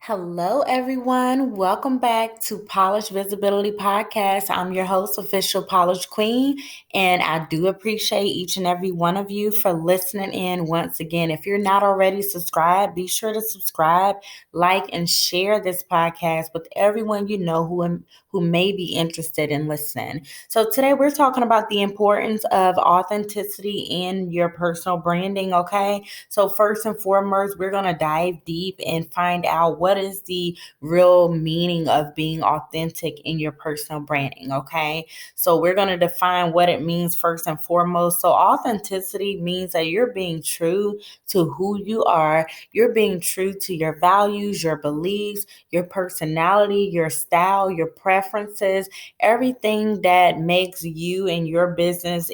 Hello, everyone. Welcome back to Polish Visibility Podcast. I'm your host, Official Polish Queen, and I do appreciate each and every one of you for listening in once again. If you're not already subscribed, be sure to subscribe, like, and share this podcast with everyone you know who may be interested in listening. So today we're talking about the importance of authenticity in your personal branding, okay? So first and foremost, we're going to dive deep and find out what is the real meaning of being authentic in your personal branding, okay? So we're going to define what it means first and foremost. So authenticity means that you're being true to who you are. You're being true to your values, your beliefs, your personality, your style, your preferences, everything that makes you and your business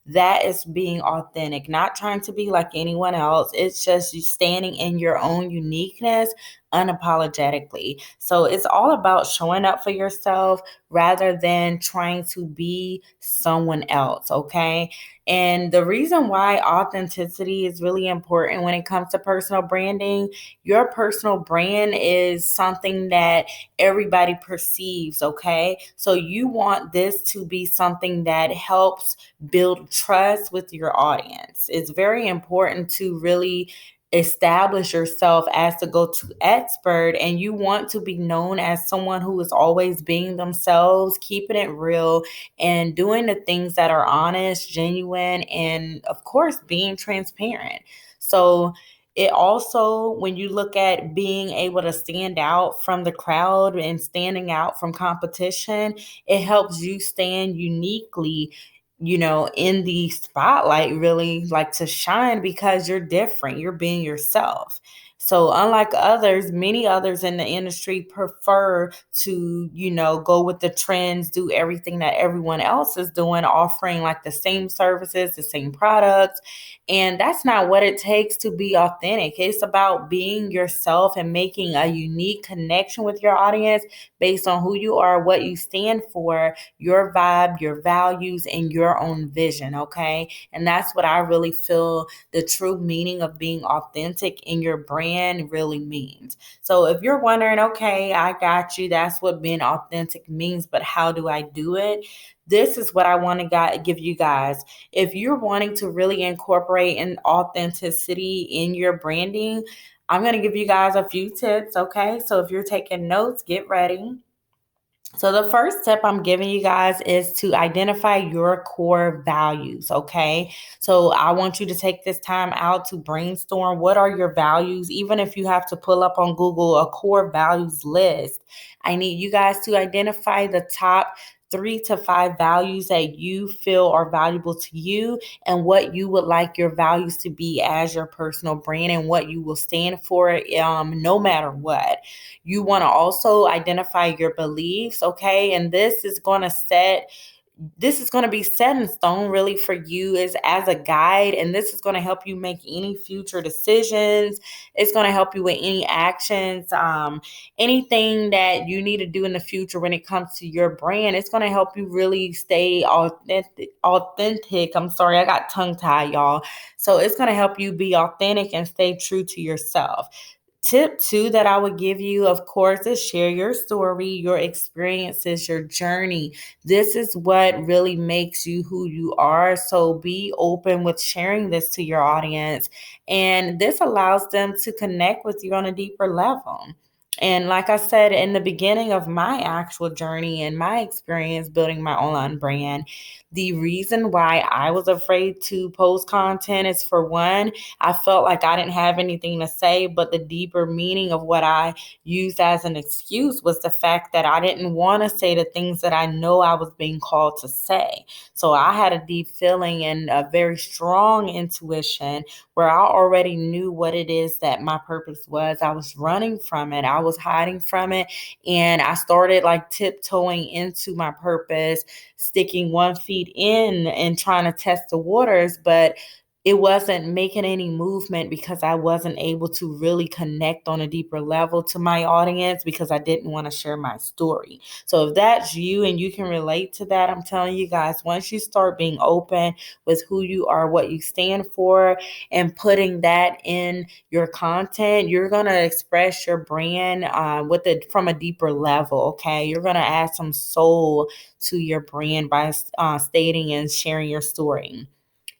that is being authentic, not trying to be like anyone else. It's just you standing in your own uniqueness unapologetically. So it's all about showing up for yourself rather than trying to be someone else, okay? And the reason why authenticity is really important when it comes to personal branding, your personal brand is something that everybody perceives, okay? So you want this to be something that helps build trust with your audience. It's very important to really establish yourself as the go-to expert, and you want to be known as someone who is always being themselves, keeping it real, and doing the things that are honest, genuine, and of course being transparent. So it also, when you look at being able to stand out from the crowd and standing out from competition, it helps you stand uniquely, in the spotlight, really, like to shine because you're different, you're being yourself. So unlike others, many others in the industry prefer to, go with the trends, do everything that everyone else is doing, offering like the same services, the same products. And that's not what it takes to be authentic. It's about being yourself and making a unique connection with your audience based on who you are, what you stand for, your vibe, your values, and your own vision, okay? And that's what I really feel the true meaning of being authentic in your brand really means. So if you're wondering, okay, I got you, that's what being authentic means, but how do I do it? This is what I want to give you guys. If you're wanting to really incorporate an authenticity in your branding, I'm going to give you guys a few tips, okay? So if you're taking notes, get ready. So the first tip I'm giving you guys is to identify your core values, okay? So I want you to take this time out to brainstorm what are your values, even if you have to pull up on Google a core values list. I need you guys to identify the top 3 to 5 values that you feel are valuable to you and what you would like your values to be as your personal brand and what you will stand for no matter what. You want to also identify your beliefs, okay? And this is going to be set in stone really for you as a guide, and this is going to help you make any future decisions. It's going to help you with any actions, anything that you need to do in the future when it comes to your brand. It's going to help you really stay authentic. I'm sorry, I got tongue tied, y'all. So it's going to help you be authentic and stay true to yourself. Tip 2 that I would give you, of course, is share your story, your experiences, your journey. This is what really makes you who you are. So be open with sharing this to your audience. And this allows them to connect with you on a deeper level. And like I said in the beginning of my actual journey and my experience building my online brand, the reason why I was afraid to post content is, for one, I felt like I didn't have anything to say, but the deeper meaning of what I used as an excuse was the fact that I didn't want to say the things that I know I was being called to say. So I had a deep feeling and a very strong intuition where I already knew what it is that my purpose was. I was running from it. I was hiding from it. And I started like tiptoeing into my purpose, sticking 1 foot in and trying to test the waters. But it wasn't making any movement because I wasn't able to really connect on a deeper level to my audience because I didn't want to share my story. So if that's you and you can relate to that, I'm telling you guys, once you start being open with who you are, what you stand for, and putting that in your content, you're going to express your brand from a deeper level. Okay. You're going to add some soul to your brand by stating and sharing your story.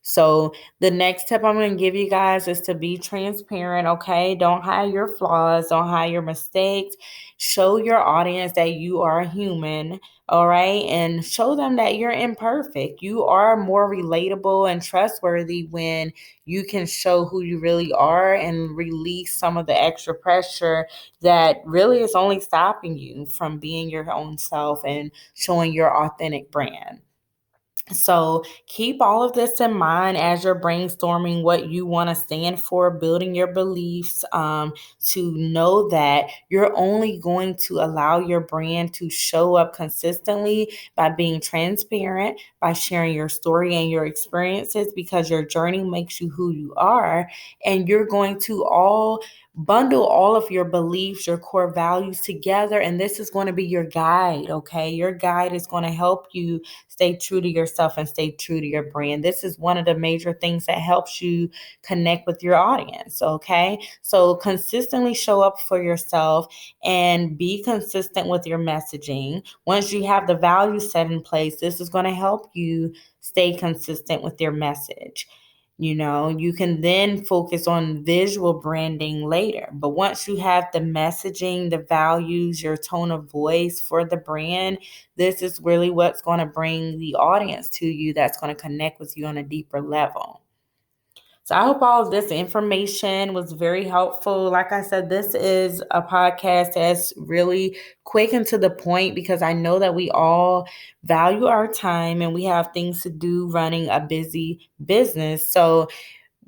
So the next tip I'm going to give you guys is to be transparent, okay? Don't hide your flaws, don't hide your mistakes. Show your audience that you are a human, all right? And show them that you're imperfect. You are more relatable and trustworthy when you can show who you really are and release some of the extra pressure that really is only stopping you from being your own self and showing your authentic brand. So keep all of this in mind as you're brainstorming what you want to stand for, building your beliefs, to know that you're only going to allow your brand to show up consistently by being transparent, by sharing your story and your experiences, because your journey makes you who you are. And you're going to bundle all of your beliefs, your core values together. And this is going to be your guide, okay? Your guide is going to help you stay true to yourself and stay true to your brand. This is one of the major things that helps you connect with your audience, okay? So consistently show up for yourself and be consistent with your messaging. Once you have the value set in place, this is going to help you stay consistent with your message. You can then focus on visual branding later. But once you have the messaging, the values, your tone of voice for the brand, this is really what's going to bring the audience to you that's going to connect with you on a deeper level. So I hope all of this information was very helpful. Like I said, this is a podcast that's really quick and to the point because I know that we all value our time and we have things to do running a busy business. So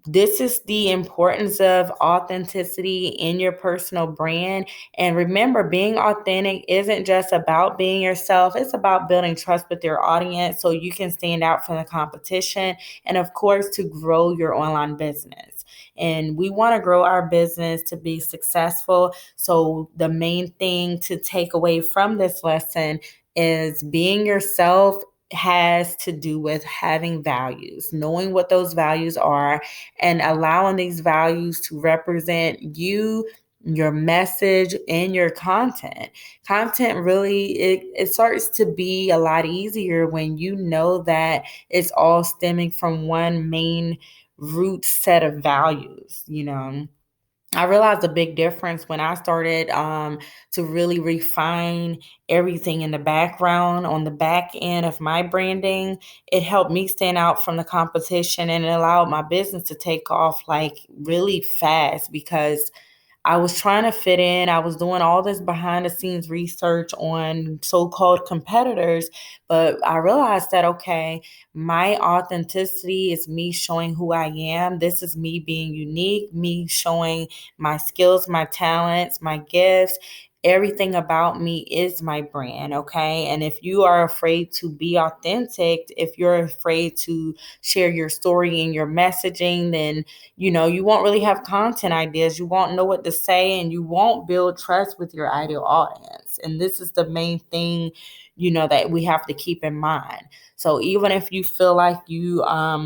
this is the importance of authenticity in your personal brand. And remember, being authentic isn't just about being yourself. It's about building trust with your audience so you can stand out from the competition and, of course, to grow your online business. And we want to grow our business to be successful. So the main thing to take away from this lesson is being yourself has to do with having values, knowing what those values are, and allowing these values to represent you, your message, and your content. Content really, it starts to be a lot easier when you know that it's all stemming from one main root set of values. I realized a big difference when I started to really refine everything in the background on the back end of my branding. It helped me stand out from the competition and it allowed my business to take off like really fast because I was trying to fit in. I was doing all this behind the scenes research on so-called competitors, but I realized that, okay, my authenticity is me showing who I am. This is me being unique, me showing my skills, my talents, my gifts. Everything about me is my brand, okay? And if you are afraid to be authentic, if you're afraid to share your story and your messaging, then you won't really have content ideas. You won't know what to say and you won't build trust with your ideal audience. And this is the main thing, that we have to keep in mind. So even if you feel like you are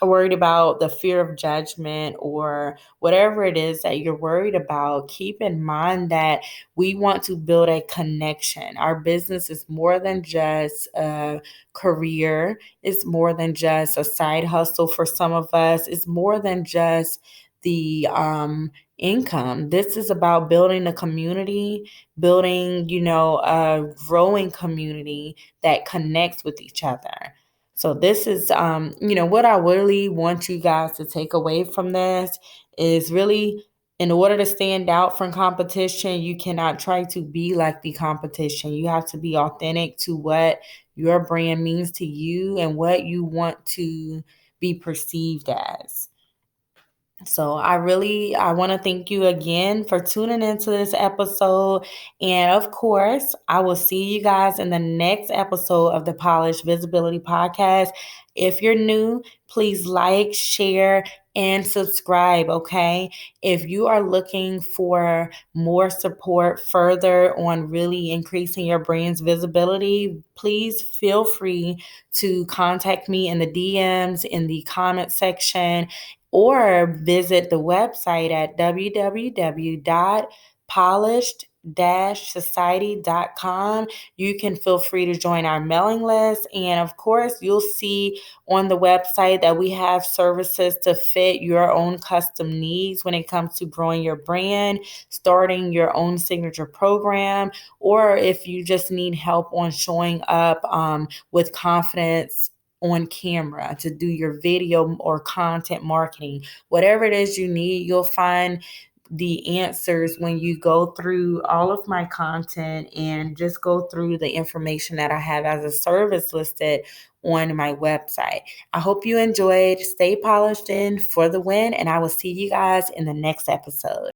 worried about the fear of judgment or whatever it is that you're worried about, keep in mind that we want to build a connection. Our business is more than just a career. It's more than just a side hustle for some of us. It's more than just the income. This is about building a community, building, a growing community that connects with each other. So this is, what I really want you guys to take away from this is really, in order to stand out from competition, you cannot try to be like the competition. You have to be authentic to what your brand means to you and what you want to be perceived as. So I want to thank you again for tuning into this episode. And of course, I will see you guys in the next episode of the Polished Visibility Podcast. If you're new, please like, share, and subscribe, okay? If you are looking for more support further on really increasing your brand's visibility, please feel free to contact me in the DMs, in the comment section, or visit the website at www.polished-society.com. You can feel free to join our mailing list. And of course, you'll see on the website that we have services to fit your own custom needs when it comes to growing your brand, starting your own signature program, or if you just need help on showing up with confidence on camera to do your video or content marketing. Whatever it is you need, you'll find the answers when you go through all of my content and just go through the information that I have as a service listed on my website. I hope you enjoyed. Stay polished in for the win, and I will see you guys in the next episode.